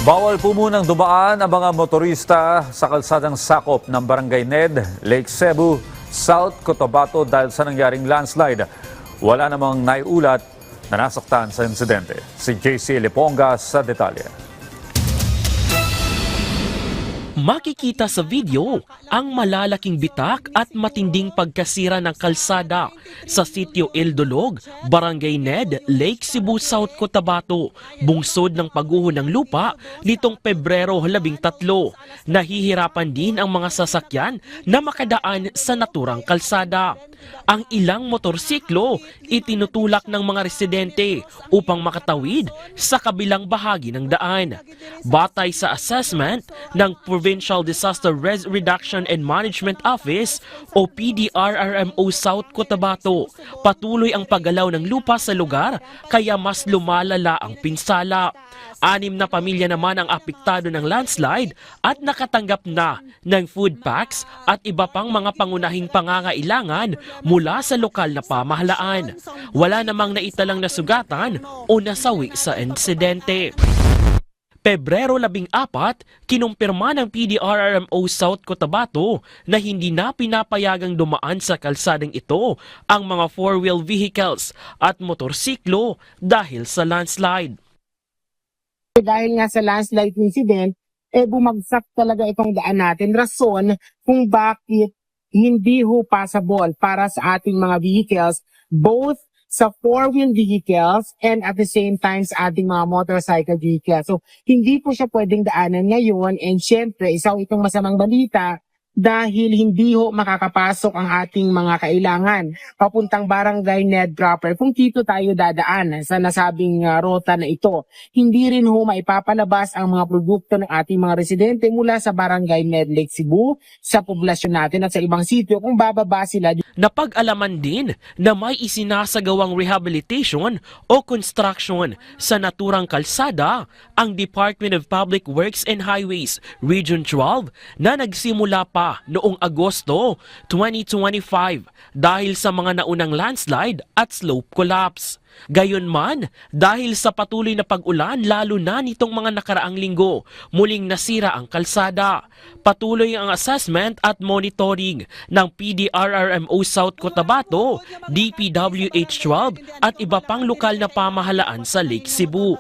Bawal po munang dumaan ang mga motorista sa kalsadang sakop ng Barangay Ned, Lake Cebu, South Cotabato dahil sa nangyaring landslide. Wala namang naiulat na nasaktan sa insidente. Si JC Liponga sa detalye. Makikita sa video ang malalaking bitak at matinding pagkasira ng kalsada sa sitio El Dolog, Barangay Ned, Lake Cebu, South Cotabato, bungsod ng pagguho ng lupa nitong Pebrero 13. Nahihirapan din ang mga sasakyan na makadaan sa naturang kalsada. Ang ilang motorsiklo itinutulak ng mga residente upang makatawid sa kabilang bahagi ng daan. Batay sa assessment ng Provincial Disaster Reduction and Management Office o PDRRMO South Cotabato, patuloy ang paggalaw ng lupa sa lugar kaya mas lumalala ang pinsala. 6 na pamilya naman ang apektado ng landslide at nakatanggap na ng food packs at iba pang mga pangunahing pangangailangan mula sa lokal na pamahalaan. Wala namang naitalang nasugatan o nasawi sa insidente. Pebrero 14, kinumpirma ng PDRRMO South Cotabato na hindi na pinapayagang dumaan sa kalsadang ito ang mga four-wheel vehicles at motorsiklo dahil sa landslide. Dahil nga sa landslide incident, bumagsak talaga itong daan natin. Rason kung bakit hindi ho possible para sa ating mga vehicles, both sa four-wheel vehicles and at the same time sa ating mga motorcycle vehicles. So, hindi po siya pwedeng daanan ngayon, and syempre, isa itong masamang balita dahil hindi ho makakapasok ang ating mga kailangan papuntang Barangay Ned proper kung dito tayo dadaan sa nasabing rota na ito. Hindi rin ho maipapalabas ang mga produkto ng ating mga residente mula sa Barangay Ned, Lake Cebu, sa poblasyon natin at sa ibang sitio kung bababa sila. Napag-alaman din na may isinasagawang rehabilitation o construction sa naturang kalsada ang Department of Public Works and Highways Region 12 na nagsimula pa noong Agosto 2025 dahil sa mga naunang landslide at slope collapse. Gayunman, dahil sa patuloy na pag-ulan lalo na nitong mga nakaraang linggo, muling nasira ang kalsada. Patuloy ang assessment at monitoring ng PDRRMO South Cotabato, DPWH-12 at iba pang lokal na pamahalaan sa Lake Cebu.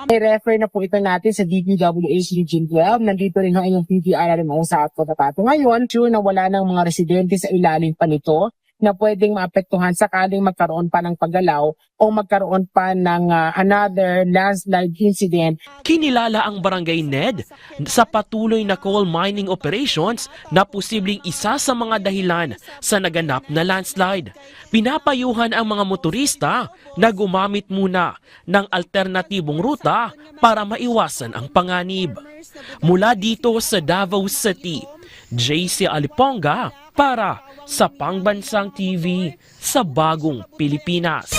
I-refer na po ito natin sa DPWH Region 12. Nandito rin ang inyong PDRRMO South Cotabato. Ngayon, sure na wala ng mga residente sa ilalim pa nito na pwedeng maapektuhan sakaling magkaroon pa ng paggalaw o magkaroon pa ng another landslide incident. Kinilala ang Barangay Ned sa patuloy na coal mining operations na posibleng isa sa mga dahilan sa naganap na landslide. Pinapayuhan ang mga motorista na gumamit muna ng alternatibong ruta para maiwasan ang panganib. Mula dito sa Davao City, JC Liponga para sa Pangbansang TV sa Bagong Pilipinas.